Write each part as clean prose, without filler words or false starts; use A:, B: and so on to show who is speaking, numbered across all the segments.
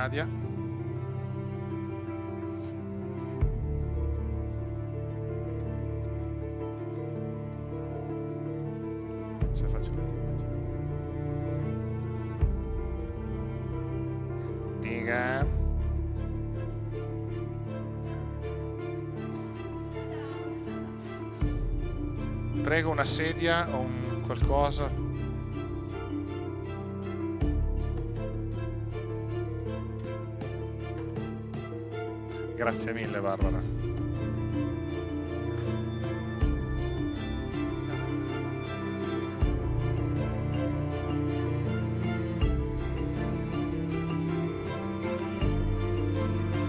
A: Nadia. Se faccio Diga. Prego una sedia o un qualcosa. Grazie mille Barbara.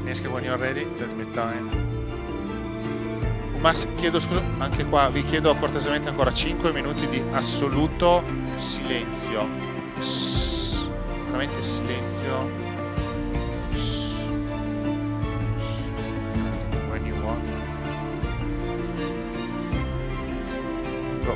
A: Esca when you're ready, let me time. Ma chiedo scusa, anche qua vi chiedo cortesemente ancora 5 minuti di assoluto silenzio. Veramente silenzio. When you want. Go.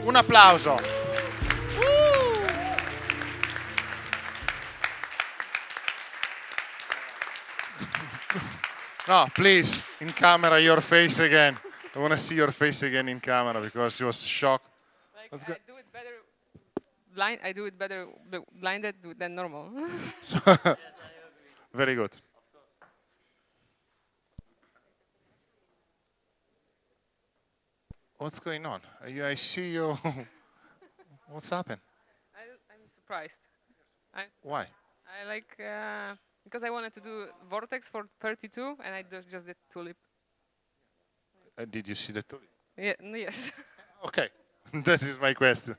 A: Un applauso. No, please, in camera, your face again. I want to see your face again in camera because she was shocked.
B: Like
A: Let's
B: I
A: go.
B: do it better blind. I do it better blinded than normal.
A: So, very good. What's going on? I see you. What's happened?
B: I'm surprised.
A: Why?
B: I like because I wanted to do Vortex for 32, and I just did Tulip.
A: Did you see the tulip?
B: Yeah, yes.
A: Okay, that is my question.